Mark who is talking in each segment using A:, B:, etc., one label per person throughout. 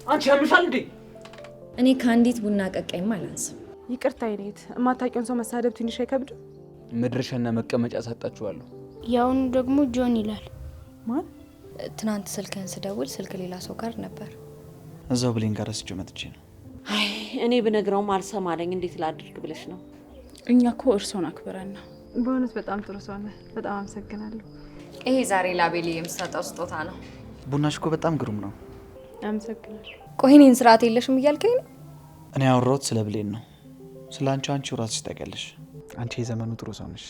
A: አንቺ ያምሻል እንዴ?
B: እኔ ከአንዲት ቡና ቀቀይም አላንስም።
C: ይቅርታ ይኔት እማታውቂውን ሰው መሳደብ ትንሽ አይከብድም?
A: መድረሻና መቀመጫ ሰጣችኋለሁ።
D: ያውን ደግሞ ጆን ይላል።
C: ማን?
B: ትናንት ስልክህን ስደውል ስልክ ሌላ ሰው ጋር ነበር።
E: እዛው ብሌን ጋር ረስቼው መጥቼ ነው።
F: አይ እኔ ብነግረውም አልሰማለኝ። እንዴት ላድርግ ብለሽ ነው?
C: እኛ እኮ እርሶን አክብረን ነው። በእውነት በጣም ጥሩ ሰው ነህ። በጣም አመሰግናለሁ።
B: ይሄ ዛሬ ላቤል የምሰጠው ስጦታ ነው።
E: ቡናሽ እኮ በጣም ግሩም ነው።
C: አመሰግናለሁ።
B: ቆይ እኔን ስርዓት የለሽም እያልከኝ ነው?
E: እኔ ያወራሁት ስለ ብሌን ነው። ስለ አንቺው ራስሽ ታውቂያለሽ። አንቺ የዘመኑ ጥሩ ሰው ነሽ።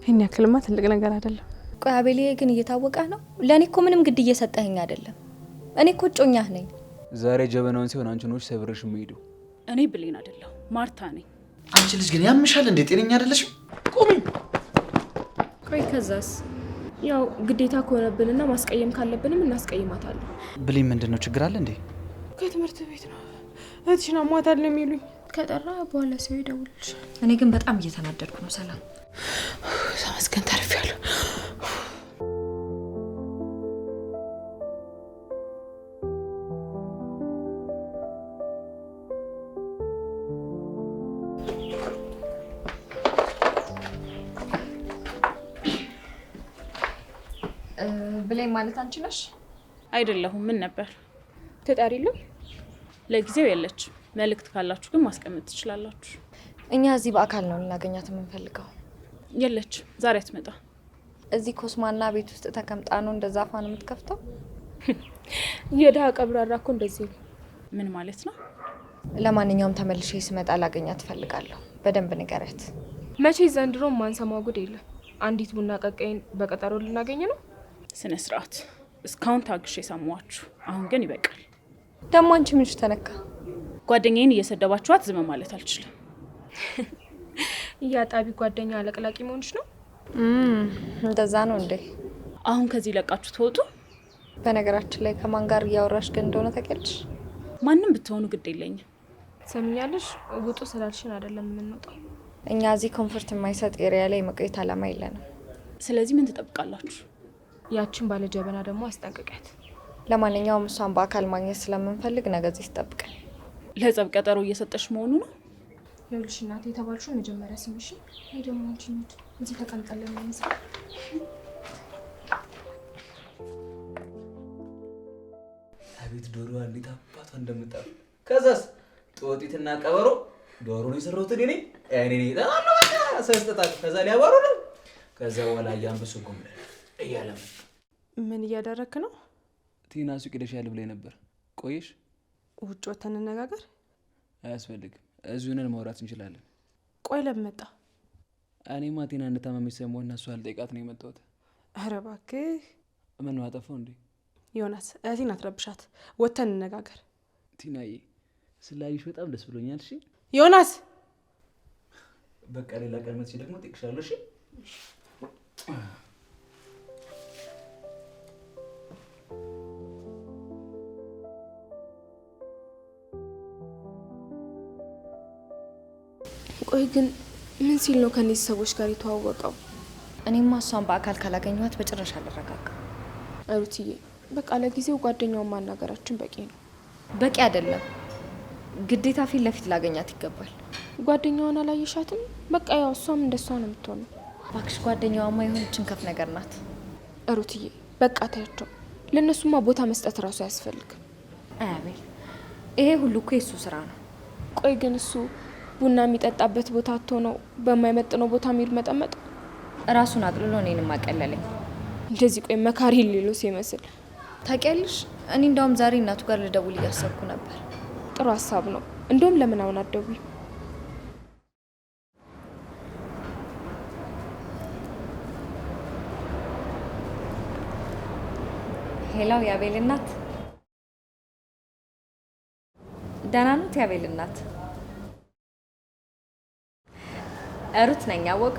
C: ይህን ያክልማ ትልቅ ነገር አይደለም።
B: ቆይ አቤል ግን እየታወቀህ ነው? ለእኔ እኮ ምንም ግድ እየሰጠኸኝ አይደለም። እኔ እኮ እጮኛህ ነኝ።
A: ዛሬ ጀበናውን ሲሆን አንቺ ነሽ ሰብረሽ የምሄዱ።
C: እኔ ብሌን አይደለሁ ማርታ ነኝ።
E: አንቺ ልጅ ግን ያምሻል እንዴ? ጤነኛ አይደለሽም?
A: ቁሚ።
C: ቆይ ከዛስ? ያው ግዴታ ከሆነብንና ማስቀየም ካለብንም እናስቀይማታለን።
E: ብሌን ምንድን ነው ችግር አለ እንዴ?
C: ከትምህርት ቤት ነው እህትሽን አሟታል ነው የሚሉኝ። ከጠራ በኋላ ሰው ይደውልልሻል።
B: እኔ ግን በጣም እየተናደድኩ ነው። ሰላም
C: ተመስገን ተርፌያለሁ።
B: ብሌን ማለት አንቺ ነሽ?
C: አይደለሁም። ምን ነበር? ተጣሪልኝ? ለጊዜው የለችም። መልእክት ካላችሁ ግን ማስቀመጥ ትችላላችሁ።
B: እኛ እዚህ በአካል ነው ልናገኛት የምንፈልገው።
C: የለችም፣ ዛሬ አትመጣ።
B: እዚህ ኮስማና ቤት ውስጥ ተቀምጣ ነው እንደዛ አፏን የምትከፍተው?
C: የድሃ ቀብራራ እኮ እንደዚህ ነው። ምን ማለት ነው?
B: ለማንኛውም ተመልሼ ስመጣ ላገኛት እፈልጋለሁ። በደንብ ንገረት።
C: መቼ ዘንድሮ ማንሰማው ጉድ የለም። አንዲት ቡና ቀቀይን በቀጠሮ ልናገኝ ነው። ስነ ስርዓት። እስካሁን ታግሼ ሰማኋችሁ። አሁን ግን ይበቃል።
B: ደግሞ አንቺ ምንሽ ተነካ?
C: ጓደኛዬን እየሰደባችኋት ዝም ማለት አልችልም። እያጣቢ ጓደኛ አለቅላቂ መሆንሽ ነው።
B: እንደዛ ነው እንዴ?
C: አሁን ከዚህ ለቃችሁ ተወጡ።
B: በነገራችን ላይ ከማን ጋር እያወራሽ ግን እንደሆነ ታውቂያለሽ?
C: ማንም ብትሆኑ ግድ የለኝም። ሰምኛለሽ? ውጡ ስላልሽን አይደለም የምንወጣው።
B: እኛ እዚህ ኮንፈርት የማይሰጥ ኤሪያ ላይ መቆየት አላማ የለንም።
C: ስለዚህ ምን ትጠብቃላችሁ? ያችን ባለጀበና ደግሞ አስጠንቅቂያት።
B: ለማንኛውም እሷን በአካል ማግኘት ስለምንፈልግ ነገ እዚህ ትጠብቀን።
C: ለጸብ ቀጠሮ እየሰጠሽ መሆኑ ነው? ይኸውልሽ እናቴ የተባልሽው መጀመሪያ ስምሽ። አይ ደግሞ አንቺ እንሂድ፣ እዚህ ተቀምጠለን ነው።
A: አቤት ዶሮ እንዴት አባቷ እንደምጣው። ከዛስ ጦጢትና ቀበሮ ዶሮን የሰራሁት እኔ ነኝ። እኔ ነኝ ታላላ ሰስተታክ ከዛ ሊያባሩ ነው። ከዛ በኋላ ያንበሱ ጉም እያለ
C: ምን እያደረክ ነው?
A: ቲና ሱቅ ሄደሽ ያለ ብለኝ ነበር። ቆይሽ?
C: ውጭ ወተን እንነጋገር።
A: አያስፈልግም፣ እዚሁ ነን ማውራት እንችላለን።
C: ቆይ ለምን መጣ?
A: እኔማ ቲና እንደታመመች ሰሞኑን እሷ አልጠይቃት ነው የመጣሁት።
C: ኧረ እባክህ።
A: ምን ነው አጠፋው እንዴ?
C: ዮናስ እህቴን አትረብሻት፣ ወተን እንነጋገር።
A: ቲናዬ ስላይሽ በጣም ደስ ብሎኛል። እሺ
C: ዮናስ፣
A: በቃ ሌላ ቀን መጥቼ ደግሞ እጠይቅሻለሁ። እሺ
C: ቆይ ግን ምን ሲል ነው ከነዚህ ሰዎች ጋር የተዋወቀው?
B: እኔማ እሷን በአካል ካላገኘኋት በጭራሽ አልረጋጋም።
C: ሩትዬ በቃ ለጊዜው ጓደኛውን ማናገራችን በቂ ነው።
B: በቂ አይደለም፣ ግዴታ ፊት ለፊት ላገኛት ይገባል።
C: ጓደኛዋን አላየሻትም? በቃ ያው እሷም እንደሷ ነው የምትሆነው።
B: እባክሽ ጓደኛዋማ የሆነችን ከፍ ነገር ናት።
C: ሩትዬ በቃ ታያቸው። ለእነሱማ ቦታ መስጠት እራሱ አያስፈልግም።
B: አያቤል፣ ይሄ ሁሉ እኮ የሱ ስራ ነው።
C: ቆይ ግን እሱ ቡና የሚጠጣበት ቦታ አጥቶ ነው በማይመጥነው ቦታ የሚል መጠመጥ?
B: ራሱን አቅልሎ እኔንም አቀለለኝ።
C: እንደዚህ ቆይ መካሪ ሌሎ ሲመስል
B: ታውቂያለሽ፣ እኔ እንደውም ዛሬ እናቱ ጋር ልደውል እያሰብኩ ነበር።
C: ጥሩ ሀሳብ ነው። እንደውም ለምን አሁን አትደውይም?
B: ሄላው የአቤል እናት ደህና ናት? የአቤል እናት ሩት ነኝ። አወቅ?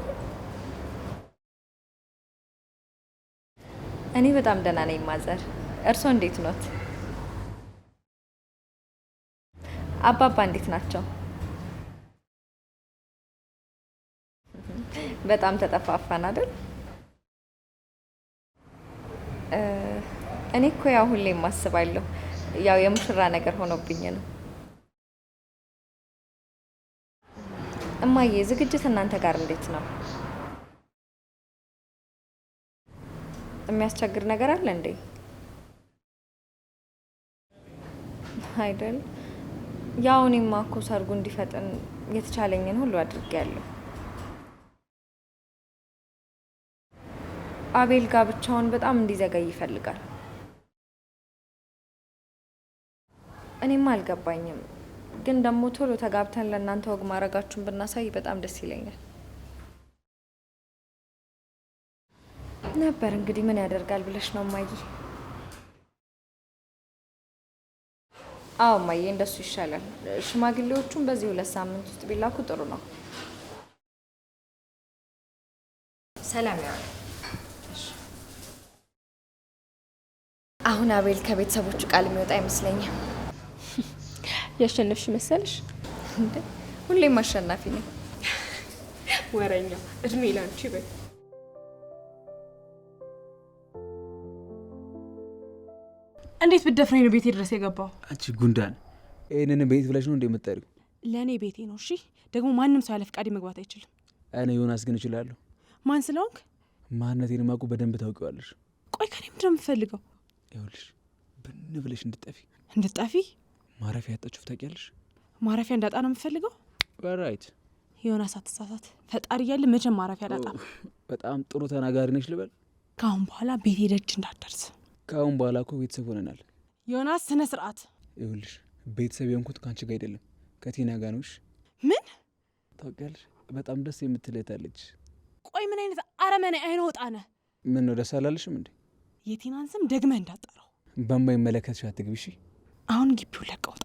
B: እኔ በጣም ደህና ነኝ ማዘር። እርሶ እንዴት ኖት? አባባ እንዴት ናቸው? በጣም ተጠፋፋን አይደል? እኔ እኮ ያው ሁሌም አስባለሁ ያው የሙሽራ ነገር ሆኖብኝ ነው። እማዬ ዝግጅት እናንተ ጋር እንዴት ነው? የሚያስቸግር ነገር አለ እንዴ? አይደል? ያው እኔማ እኮ ሰርጉ እንዲፈጥን የተቻለኝን ሁሉ አድርጌያለሁ። አቤል ጋብቻውን በጣም እንዲዘገይ ይፈልጋል። እኔማ አልገባኝም፣ ግን ደግሞ ቶሎ ተጋብተን ለእናንተ ወግ ማድረጋችሁን ብናሳይ በጣም ደስ ይለኛል ነበር። እንግዲህ ምን ያደርጋል ብለሽ ነው እማዬ? አዎ እማዬ፣ እንደሱ ይሻላል። ሽማግሌዎቹም በዚህ 2 ሳምንት ውስጥ ቢላኩ ጥሩ ነው። ሰላም ያው አሁን አቤል ከቤተሰቦቹ ቃል የሚወጣ አይመስለኝም።
C: ያሸነፍሽ መሰልሽ?
B: እንዴ ሁሌም አሸናፊ ነኝ።
C: ወረኛ እድሜ ላንቺ በይ። እንዴት ብትደፍረኝ ነው ቤቴ ድረስ የገባው?
A: አንቺ ጉንዳን፣ ይሄንን ቤት ብለሽ ነው እንደምትጠሪው?
C: ለእኔ ቤቴ ነው። እሺ ደግሞ ማንም ሰው ያለ ፍቃድ መግባት አይችልም።
A: እኔ ዮናስ ግን እችላለሁ።
C: ማን ስለሆንክ?
A: ማንነቴን ማቁ በደንብ ታውቂዋለሽ።
C: ቆይ ከኔ ምንድን ነው የምትፈልገው?
A: ይኸውልሽ ብን ብለሽ እንድጠፊ።
C: እንድጠፊ?
A: ማረፊያ ያጣችሁ ታውቂያለሽ?
C: ማረፊያ እንዳጣ ነው የምትፈልገው?
A: ራይት
C: ዮናስ አትሳሳት። ፈጣሪ እያለ መቼም ማረፊያ አላጣም።
A: በጣም ጥሩ ተናጋሪ ነሽ ልበል?
C: ከአሁን በኋላ ቤቴ ደጅ እንዳትደርስ።
A: ከአሁን በኋላ እኮ ቤተሰብ ሆነናል።
C: ዮናስ ስነ ስርዓት።
A: ይኸውልሽ ቤተሰብ የሆንኩት ከአንቺ ጋር አይደለም ከቲና ጋር ነውሽ።
C: ምን
A: ታውቂያለሽ? በጣም ደስ የምትለታለች።
C: ቆይ ምን አይነት አረመኔ አይነ ወጣ ነህ?
A: ምን ነው ደስ አላለሽም እንዴ?
C: የቲናን ስም ደግመህ እንዳጠራው።
A: በማይመለከትሽ አትግቢ እሺ?
C: አሁን ግቢው ለቀህ ውጣ።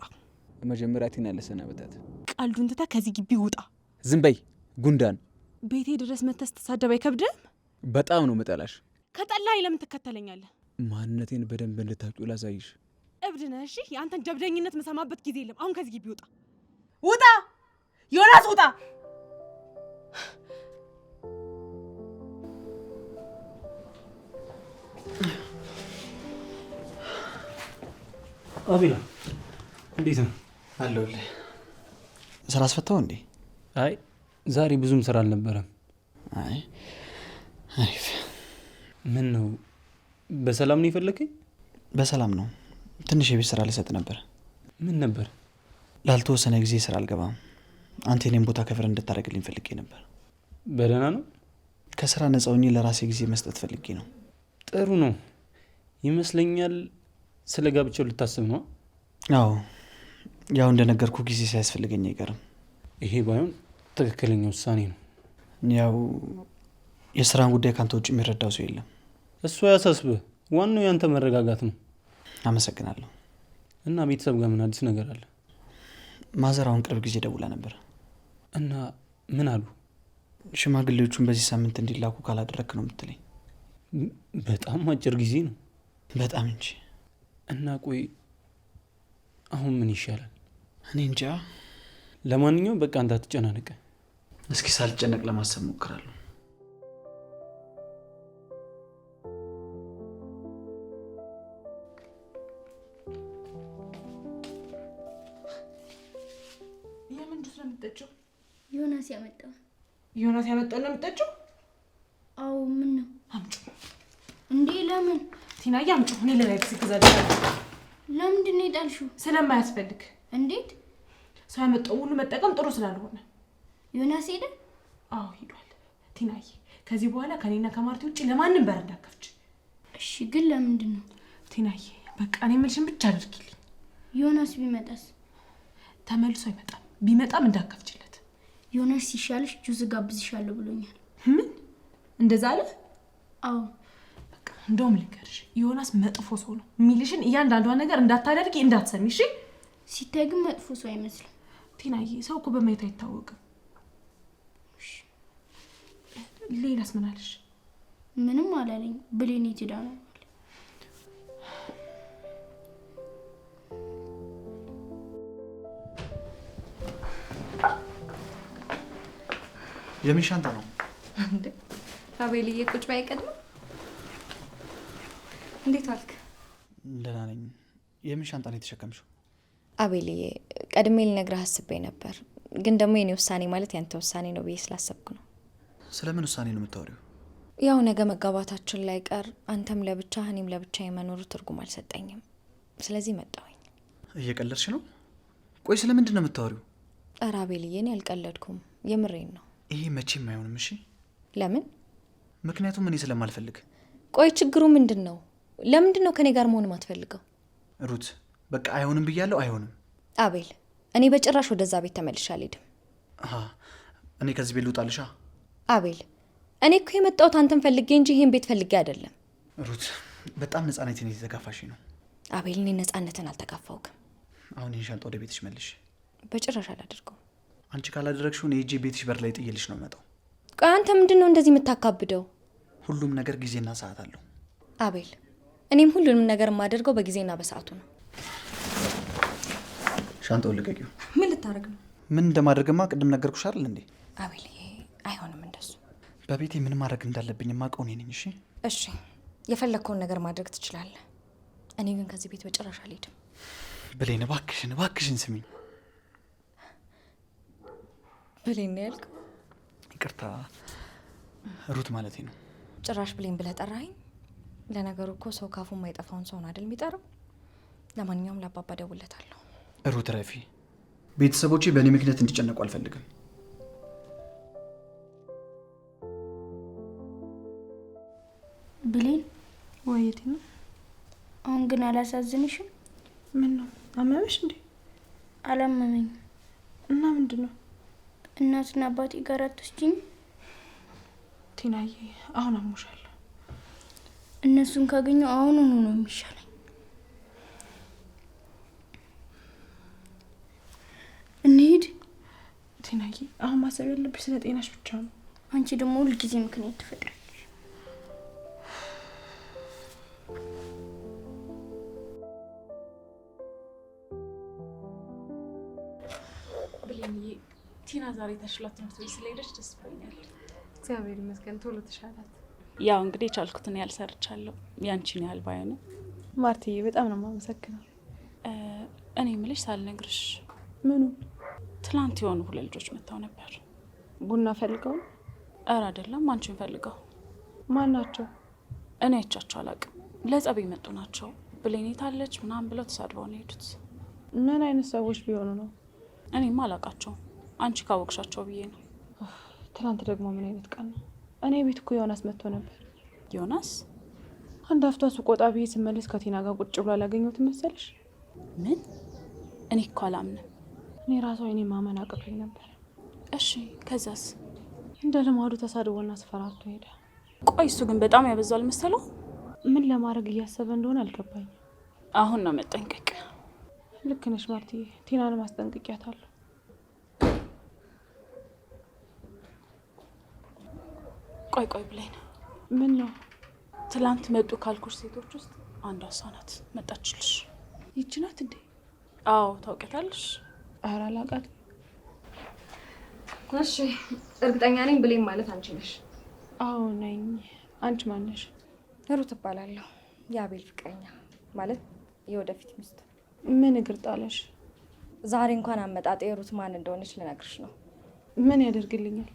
A: መጀመሪያ ቲና ለሰናበታት።
C: ቀልዱን ትተህ ከዚህ ግቢ ውጣ።
A: ዝም በይ ጉንዳን።
C: ቤቴ ድረስ መተህ ስትሳደብ አይከብድህም?
A: በጣም ነው መጠላሽ።
C: ከጠላኸኝ ለምን ትከተለኛለህ?
A: ማንነቴን በደንብ እንድታውቂው ላሳይሽ።
C: እብድ ነህ። እሺ የአንተን ጀብደኝነት መሰማበት ጊዜ የለም። አሁን ከዚህ ግቢ ውጣ። ውጣ ዮናስ ውጣ።
G: አቤላ እንዴት ነው?
E: አለሁልህ። ስራ አስፈታው እንዴ?
G: አይ ዛሬ ብዙም ስራ አልነበረም።
E: አይ አሪፍ።
G: ምን ነው በሰላም ነው የፈለከኝ?
E: በሰላም ነው። ትንሽ የቤት ስራ ልሰጥ ነበር።
G: ምን ነበር?
E: ላልተወሰነ ጊዜ ስራ አልገባም። አንተ የኔን ቦታ ከፍረ እንድታደርግልኝ ፈልጌ ነበር።
G: በደህና ነው?
E: ከስራ ነፃ ሆኜ ለራሴ ጊዜ መስጠት ፈልጌ ነው።
G: ጥሩ ነው ይመስለኛል። ስለ ጋብቻው ልታስብ ነው?
E: አዎ ያው እንደነገርኩ ጊዜ ሳያስፈልገኝ አይቀርም።
G: ይሄ ባይሆን ትክክለኛ ውሳኔ ነው።
E: ያው የስራን ጉዳይ ካንተ ውጭ የሚረዳው ሰው የለም።
G: እሱ ያሳስብህ፣ ዋናው ያንተ መረጋጋት ነው።
E: አመሰግናለሁ።
G: እና ቤተሰብ ጋር ምን አዲስ ነገር አለ?
E: ማዘር አሁን ቅርብ ጊዜ ደውላ ነበር።
G: እና ምን አሉ?
E: ሽማግሌዎቹን በዚህ ሳምንት እንዲላኩ ካላደረክ ነው የምትለኝ።
G: በጣም አጭር ጊዜ ነው።
E: በጣም እንጂ።
G: እና ቆይ አሁን ምን ይሻላል?
E: እኔ እንጃ።
G: ለማንኛውም በቃ አንተ አትጨናነቅ።
E: እስኪ ሳልጨነቅ ለማሰብ ሞክራለሁ።
C: የምን ጁስ ነው የምትጠጪው?
D: ዮናስ ያመጣው።
C: ዮናስ ያመጣው ነው የምትጠጪው?
D: አዎ ምን ነው?
C: አምጪ።
D: እንዴ ለምን?
C: ቲናዬ አምጪ። እኔ ለላይክ ሲገዛልኝ።
D: ለምንድን ነው የጣልሽው?
C: ስለማያስፈልግ።
D: እንዴት?
C: ሰው ያመጣው ሁሉ መጠቀም ጥሩ ስላልሆነ።
D: ዮናስ ሄደ?
C: አዎ ሄዷል። ቲናዬ ከዚህ በኋላ ከኔና ከማርቲ ውጭ ለማንም በር እንዳከፍች።
D: እሺ ግን ለምንድን ነው?
C: ቲናዬ በቃ እኔ የምልሽን ብቻ አድርጊልኝ።
D: ዮናስ ቢመጣስ?
C: ተመልሶ አይመጣም። ቢመጣም እንዳከፍችለት።
D: ዮናስ ሲሻልሽ ጁስ ጋብዝሻለሁ ብሎኛል።
C: ምን እንደዛ አለ?
D: አዎ
C: በቃ እንደውም ልንገርሽ፣ ዮናስ መጥፎ ሰው ነው። የሚልሽን እያንዳንዷን ነገር እንዳታደርጊ እንዳትሰሚ እሺ?
D: ሲታይ ግን መጥፎ ሰው አይመስልም።
C: ቲናዬ ሰው እኮ በማየት አይታወቅም። ሌላስ ምን አለሽ?
D: ምንም አላለኝ። ብሌን የት ሄዳ ነው?
E: የምን ሻንጣ ነው?
B: እንዴ አቤልዬ ቁጭ ባይ ቀድም። እንዴት አልክ?
E: ደህና ነኝ። የምን ሻንጣ ነው የተሸከምሽው?
B: አቤልዬ ቀድሜ ልነግርህ አስቤ ነበር፣ ግን ደግሞ የኔ ውሳኔ ማለት ያንተ ውሳኔ ነው ብዬ ስላሰብኩ ነው።
E: ስለምን ውሳኔ ነው የምታወሪው?
B: ያው ነገ መጋባታችን ላይ ቀር አንተም ለብቻ እኔም ለብቻ የመኖሩ ትርጉም አልሰጠኝም። ስለዚህ መጣሁኝ።
E: እየቀለድሽ ነው? ቆይ ስለምንድን ነው የምታወሪው?
B: ኧረ አቤልዬ እኔ አልቀለድኩም፣ የምሬን ነው።
E: ይሄ መቼም አይሆንም። እሺ
B: ለምን?
E: ምክንያቱም እኔ ስለማልፈልግ።
B: ቆይ ችግሩ ምንድን ነው? ለምንድን ነው ከኔ ጋር መሆን ማትፈልገው?
E: ሩት በቃ አይሆንም ብያለሁ። አይሆንም
B: አቤል፣ እኔ በጭራሽ ወደዛ ቤት ተመልሼ አልሄድም።
E: እኔ ከዚህ ቤት ልውጣልሻ?
B: አቤል፣ እኔ እኮ የመጣሁት አንተን ፈልጌ እንጂ ይሄን ቤት ፈልጌ አይደለም።
E: ሩት በጣም ነፃነትን የተጋፋሽ ነው።
B: አቤል፣ እኔ ነፃነትን አልተጋፋውክም።
E: አሁን ይህን ሻንጣ ወደ ቤትሽ መልሽ።
B: በጭራሽ አላደርገው።
E: አንቺ ካላደረግሽው እኔ ሄጄ ቤትሽ በር ላይ ጥዬልሽ ነው መጣው።
B: ቆይ አንተ ምንድን ነው እንደዚህ የምታካብደው?
E: ሁሉም ነገር ጊዜና ሰዓት አለው
B: አቤል። እኔም ሁሉንም ነገር የማደርገው በጊዜና በሰዓቱ ነው።
E: ሻንጣውን ልቀቂው።
B: ምን ልታደርግ ነው?
E: ምን እንደማድረግማ ቅድም ነገርኩሽ አይደል እንዴ?
B: አቤል፣ አይሆንም እንደሱ።
E: በቤቴ ምን ማድረግ እንዳለብኝ የማውቀው እኔ ነኝ።
B: እሺ የፈለግከውን ነገር ማድረግ ትችላለህ። እኔ ግን ከዚህ ቤት በጭራሽ አልሄድም።
E: ብሌን እባክሽን ስሚኝ።
B: ብሌን ነው ያልከው?
E: ይቅርታ ሩት ማለቴ ነው።
B: ጭራሽ ብሌን ብለህ ጠራኸኝ። ለነገሩ እኮ ሰው ካፉ የማይጠፋውን ሰውን አይደል የሚጠራው። ለማንኛውም ለአባባ ደውለታለሁ።
E: ሩት ረፊ፣ ቤተሰቦቼ በእኔ ምክንያት እንዲጨነቁ አልፈልግም።
D: ብሌን
H: ወይቴ ነው?
D: አሁን ግን አላሳዝንሽም?
H: ምን ነው አመመሽ እንዴ?
D: አላመመኝም።
H: እና ምንድን ነው?
D: እናትና አባቴ ጋር አትወስጂኝ?
H: ቲናዬ አሁን አሞሻል።
D: እነሱን ካገኘው አሁኑኑ ነው የሚሻለኝ። እንሂድ።
H: ቲናዬ አሁን ማሰብ ያለብሽ ስለ ጤናሽ ብቻ ነው።
D: አንቺ ደግሞ ሁልጊዜ ምክንያት ትፈጥራለሽ።
C: ብሌንዬ ቲና ዛሬ ተሽሏት ትምህርት ቤት ስለሄደች ደስ ብሎኛል።
H: እግዚአብሔር ይመስገን ቶሎ ተሻላት።
C: ያው እንግዲህ ቻልኩትን ያህል ሰርቻለሁ። ያንቺን ያህል ባይሆንም
H: ማርትዬ በጣም ነው የማመሰግነው።
C: እኔ የምልሽ ሳልነግርሽ፣
H: ምኑ?
C: ትላንት የሆኑ 2 ልጆች መጥተው ነበር።
H: ቡና ፈልገው?
C: ኧረ አይደለም፣ አንቺን ፈልገው።
H: ማን ናቸው?
C: እኔ አይቻቸው አላውቅም። ለጸብ የመጡ ናቸው። ብሌን የታለች ምናምን ብለው ተሳድበው ነው የሄዱት።
H: ምን አይነት ሰዎች ቢሆኑ ነው?
C: እኔማ አላውቃቸውም። አንቺ ካወቅሻቸው ብዬ ነው።
H: ትናንት ደግሞ ምን አይነት ቀን ነው? እኔ ቤት እኮ ዮናስ መጥቶ ነበር።
C: ዮናስ?
H: አንድ አፍታ ሱቅ ወጣ ብዬ ስመለስ ከቲና ጋር ቁጭ ብሎ አላገኘሁትም መሰለሽ?
C: ምን? እኔ እኮ አላምንም።
H: እኔ ራሷ እኔ ማመን አቅቶኝ ነበር።
C: እሺ ከዛስ?
H: እንደ ልማዱ ተሳድቦና አስፈራርቶ ሄደ።
C: ቆይ እሱ ግን በጣም ያበዛል መሰለው።
H: ምን ለማድረግ እያሰበ እንደሆነ አልገባኝም።
C: አሁን ነው መጠንቀቅ።
H: ልክ ነሽ ማርትዬ፣ ቲናንም አስጠንቅቂያታለሁ።
C: ቆይ ብሌን፣
H: ምን ነው?
C: ትላንት መጡ ካልኩሽ ሴቶች ውስጥ አንዷ እሷ ናት። መጣችልሽ?
H: ይቺ ናት እንዴ?
C: አዎ ታውቂያታለሽ?
H: ኧረ አላውቃትም።
B: እሺ እርግጠኛ ነኝ ብሌን ማለት አንቺ ነሽ?
H: አዎ ነኝ። አንቺ ማን ነሽ?
B: ሩት እባላለሁ። የአቤል ፍቅረኛ ማለት የወደፊት ሚስቱ።
H: ምን እግር ጣለሽ?
B: ዛሬ እንኳን አመጣጤ ሩት ማን እንደሆነች ልነግርሽ ነው።
H: ምን ያደርግልኛል?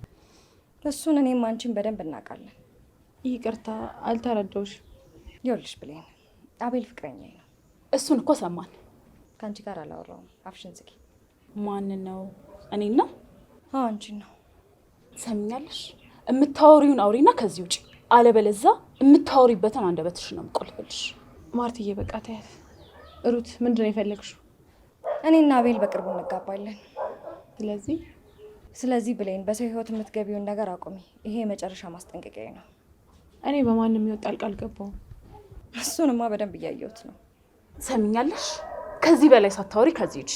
B: እሱን እኔም አንቺን በደንብ እናውቃለን።
H: ይቅርታ አልተረዳሁሽ።
B: ይኸውልሽ ብሌን፣ አቤል ፍቅረኛዬ ነው።
C: እሱን እኮ ሰማን።
B: ከአንቺ ጋር አላወራውም። አፍሽን ዝጊ።
C: ማንን ነው? እኔን ነው?
B: አዎ አንቺን ነው።
C: ሰሚኛለሽ? የምታወሪውን አውሪና ከዚህ ውጪ፣ አለበለዛ የምታወሪበትን አንደበትሽ ነው የምቆልፍልሽ።
H: ማርትዬ በቃ ተያት። ሩት ምንድን ነው የፈለግሽው?
B: እኔና አቤል በቅርቡ እንጋባለን።
H: ስለዚህ
B: ብሌን በሰው ህይወት የምትገቢውን ነገር አቁሚ። ይሄ የመጨረሻ ማስጠንቀቂያ ነው።
H: እኔ በማንም ህይወት ጣልቃ አልገባሁም።
B: እሱንማ በደንብ እያየሁት ነው።
C: ሰሚኛለሽ? ከዚህ በላይ ሳታወሪ ከዚህ ሂጂ።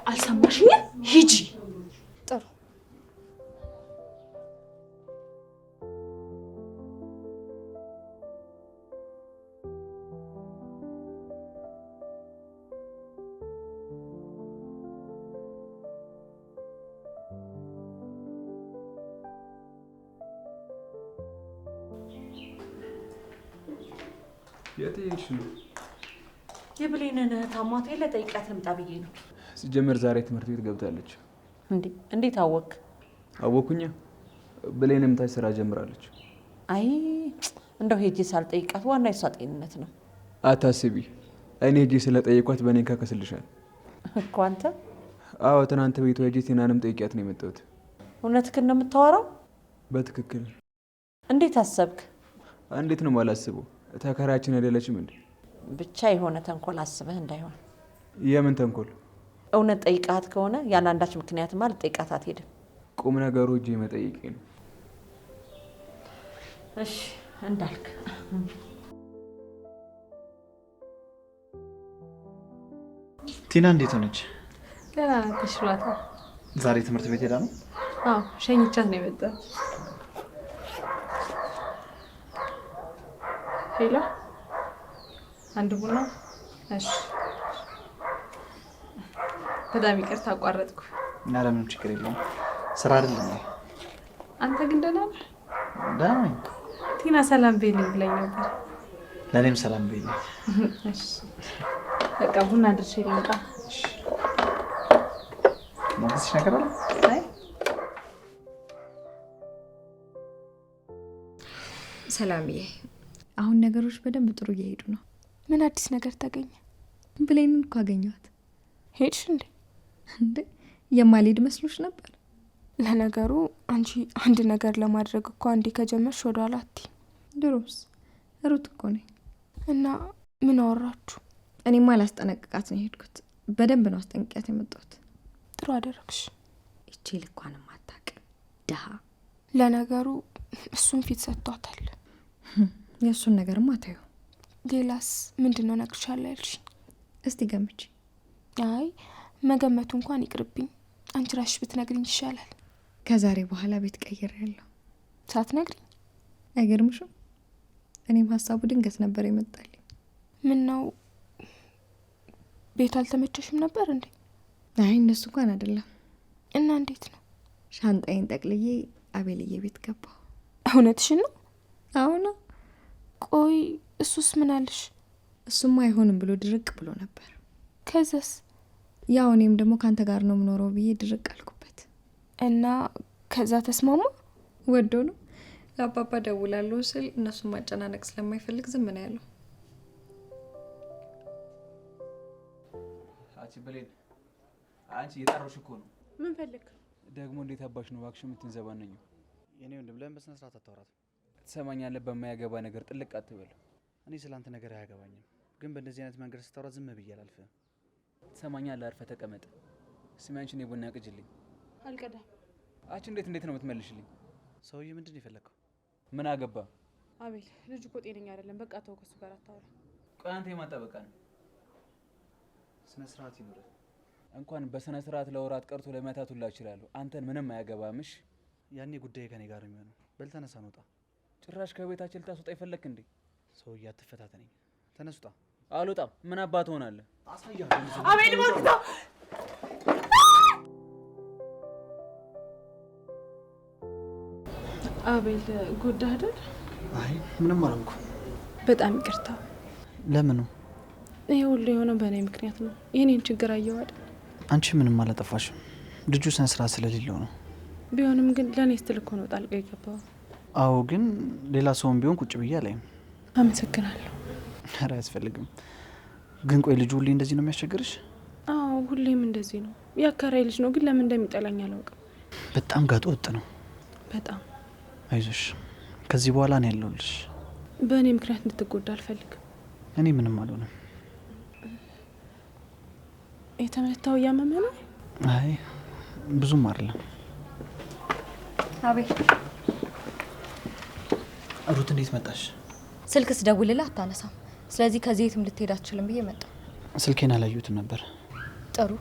C: አልሰማሽኝም? ሂጂ።
B: ጥሩ።
I: የት ሄድሽ ነው?
F: የብሌንን ታሟት የለ ጠይቂያት ልምጣ ብዬ ነው።
A: ሲጀመር ዛሬ ትምህርት ቤት ገብታለች።
F: እንዴት አወቅ?
A: አወኩኛ። ብሌንም ታች ስራ ጀምራለች።
F: አይ እንደው ሄጄ ሳልጠይቃት ዋና የሷ ጤንነት ነው።
A: አታስቢ፣ እኔ ሄጄ ስለጠየኳት በእኔ ካከስልሻል
F: እኮ አንተ።
A: አዎ ትናንት ቤቷ ሄጄ ቲናንም ጠይቂያት ነው የመጣሁት።
F: እውነትህን ነው የምታወራው?
A: በትክክል።
F: እንዴት አሰብክ?
A: እንዴት ነው የማላስበው? ተከራያችን አይደለችም እንዴ?
F: ብቻ የሆነ ተንኮል አስበህ እንዳይሆን።
A: የምን ተንኮል?
F: እውነት ጠይቃት ከሆነ ያን አንዳች ምክንያትማ ልጠይቃት አትሄድም።
A: ቁም ነገሩ እጄ መጠየቄ ነው።
F: እሺ እንዳልክ።
E: ቲና እንዴት ሆነች?
H: ደህና ናት፣ ተሽሏታል።
E: ዛሬ ትምህርት ቤት ሄዳ ነው?
H: አዎ ሸኝቻት ነው የመጣው። ሄሎ አንድ ቡና። እሺ በጣም ይቅርታ አቋረጥኩ።
E: እና ለምንም ችግር የለውም፣ ስራ አይደለም።
H: አንተ ግን ደህና ነህ?
E: ደህና ነኝ።
H: ቲና ሰላም በይልኝ ብላኝ ነበር።
E: ለእኔም ሰላም በይልኝ።
H: እሺ በቃ ቡና ድርሼ ልምጣ።
E: ማግስሽ ነገር አለ?
H: አይ
B: ሰላምዬ፣ አሁን ነገሮች በደንብ ጥሩ እየሄዱ ነው።
D: ምን አዲስ ነገር ተገኘ?
B: ብሌንን እኮ አገኘኋት።
D: ሄድሽ እንዴ?
B: እንዴ የማልሄድ መስሎሽ ነበር?
D: ለነገሩ አንቺ አንድ ነገር ለማድረግ እኮ አንዴ ከጀመርሽ ወደ ኋላ አትይም።
B: ድሮስ ሩት እኮ ነኝ።
D: እና ምን አወራችሁ?
B: እኔማ ላስጠነቅቃት ነው የሄድኩት። በደንብ ነው አስጠንቅቂያት የመጣሁት።
D: ጥሩ አደረግሽ።
B: እቺ ልኳንም አታውቅም ድሃ።
D: ለነገሩ እሱን ፊት ሰጥቷታል።
B: የእሱን ነገርማ ታዩ።
D: ሌላስ ምንድን ነው እነግርሻለሁ ያልሽኝ?
B: እስቲ ገምቺ።
D: አይ መገመቱ እንኳን ይቅርብኝ፣ አንቺ ራስሽ ብትነግሪኝ ይሻላል።
B: ከዛሬ በኋላ ቤት ቀይሬያለሁ።
D: ሳትነግሪኝ?
B: አይገርምሽም? እኔም ሀሳቡ ድንገት ነበር የመጣልኝ።
D: ምን ነው ቤቱ አልተመቸሽም ነበር እንዴ?
B: አይ እነሱ እንኳን አይደለም።
D: እና እንዴት ነው?
B: ሻንጣዬን ጠቅልዬ አቤልዬ ቤት ገባሁ።
D: እውነትሽን ነው?
B: አሁን
D: ቆይ እሱስ ምን አለሽ?
B: እሱማ አይሆንም ብሎ ድርቅ ብሎ ነበር።
D: ከዛስ?
B: ያው እኔም ደግሞ ካንተ ጋር ነው የምኖረው ብዬ ድርቅ አልኩበት
D: እና ከዛ ተስማማ?
B: ወዶ ነው። ለአባባ ደውላለሁ ስል እነሱን ማጨናነቅ ስለማይፈልግ ዝም ነው ያለው።
A: አንቺ ብሌን፣ አንቺ እየጠራሁሽ እኮ ነው።
H: ምን ፈልግ?
A: ደግሞ እንዴት አባሽ ነው እባክሽ የምትንዘባነኙ?
E: የኔ ወንድም ለምን በስነ ስርዓት አታወራት?
A: ትሰማኛለህ? በማያገባ ነገር ጥልቅ አትበል።
E: እኔ ስላንተ ነገር አያገባኝም፣ ግን በእንደዚህ አይነት መንገድ ስታወራ ዝም ብዬ አላልፍም።
A: ትሰማኛለህ? አርፈህ ተቀመጥ። ስሚ፣ አንቺ ነው ቡና ቅጅልኝ።
H: አልቀዳም።
A: አንቺ እንዴት ነው የምትመልሽልኝ?
E: ሰውዬ ምንድን ነው የፈለግከው?
A: ምን አገባ?
H: አቤል ልጅ እኮ ጤነኛ አይደለም። በቃ ተው፣ ከሱ ጋር አታወራ።
A: ቆይ አንተ የማን ጠበቃ ነው?
E: ስነ ስርዓት ይኖር።
A: እንኳን በስነ ስርዓት ለወራት ቀርቶ ለመታት ሁላ እችላለሁ። አንተን ምንም አያገባምሽ።
E: ያኔ ጉዳይ ከኔ ጋር የሚሆነው። በል ተነሳ፣ እንውጣ።
A: ጭራሽ ከቤታችን ልታስወጣ ይፈለክ እንዴ?
E: ሰውዬ አትፈታተነኝ። ተነስ፣ ውጣ።
A: አልወጣም። ምን አባት ሆናለህ?
E: አሳያለሁ።
H: አቤል ማክታ አቤል ጎዳህ አይደል?
E: አይ ምንም አላልኩ።
H: በጣም ይቅርታ።
E: ለምኑ?
H: ይሄ ሁሉ የሆነው በእኔ ምክንያት ነው። የኔን ችግር አየሁ አይደል?
E: አንቺ ምንም አላጠፋሽም። ልጁ ስነ ስርዓት ስለሌለው ነው።
H: ቢሆንም ግን ለእኔ ስትል እኮ ነው ጣልቃ የገባው።
E: አዎ፣ ግን ሌላ ሰውን ቢሆን ቁጭ ብዬ አላይም።
H: አመሰግናለሁ።
E: ኧረ አያስፈልግም። ግን ቆይ ልጁ ሁሌ እንደዚህ ነው የሚያስቸግርሽ?
H: አዎ ሁሌም እንደዚህ ነው። የአካራይ ልጅ ነው፣ ግን ለምን እንደሚጠላኝ አላውቅም።
E: በጣም ጋጦ ወጥ ነው።
H: በጣም
E: አይዞሽ፣ ከዚህ በኋላ ነው ያለሁልሽ።
H: በእኔ ምክንያት እንድትጎዳ አልፈልግም።
E: እኔ ምንም አልሆንም።
H: የተመታው እያመመ ነው?
E: አይ ብዙም አይደለም።
B: አቤል
E: ሩት እንዴት መጣሽ?
B: ስልክ ስደውልልህ አታነሳም። ስለዚህ ከዚህ የትም ልትሄድ አትችልም ብዬ መጣሁ።
E: ስልኬን አላዩትም ነበር።
B: ጥሩ፣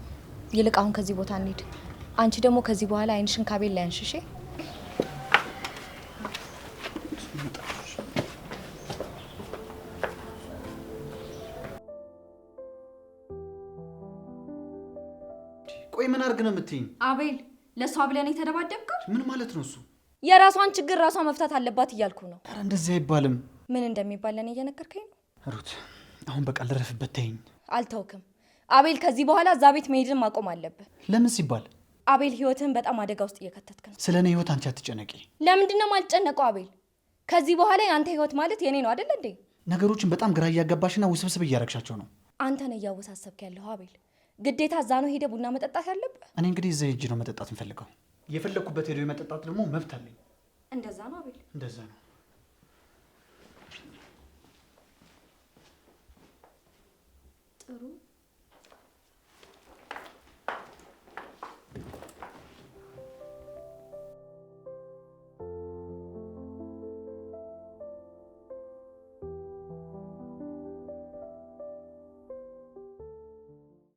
B: ይልቅ አሁን ከዚህ ቦታ እንሂድ። አንቺ ደግሞ ከዚህ በኋላ አይንሽን ካቤል ላይ አንሽሼ።
E: ቆይ ምን አድርግ ነው የምትይኝ?
B: አቤል ለሷ ብለን የተደባደብከው?
E: ምን ማለት ነው እሱ?
B: የራሷን ችግር ራሷ መፍታት አለባት እያልኩ ነው።
E: ኧረ እንደዚህ አይባልም።
B: ምን እንደሚባል ለኔ እየነገርከኝ ነው?
E: ሩት አሁን በቃ ልረፍበት። ተይኝ።
B: አልተውክም። አቤል ከዚህ በኋላ እዛ ቤት መሄድን ማቆም አለብህ።
E: ለምን ሲባል?
B: አቤል ህይወትህን በጣም አደጋ ውስጥ እየከተትክ ነው።
E: ስለ እኔ ህይወት አንቺ አትጨነቂ።
B: ለምንድን ነው የማልጨነቀው አቤል? ከዚህ በኋላ የአንተ ህይወት ማለት የኔ ነው አይደል እንዴ?
E: ነገሮችን በጣም ግራ እያጋባሽና ውስብስብ እያረግሻቸው ነው።
B: አንተ ነህ እያወሳሰብክ ያለኸው አቤል። ግዴታ እዛ ነው ሄደ ቡና መጠጣት ያለብህ?
E: እኔ እንግዲህ እዛ ሄጄ ነው መጠጣት እንፈልገው። የፈለግኩበት ሄዶ የመጠጣት ደግሞ መብት አለኝ።
B: እንደዛ ነው አቤል?
E: እንደዛ ነው።
B: ጥሩ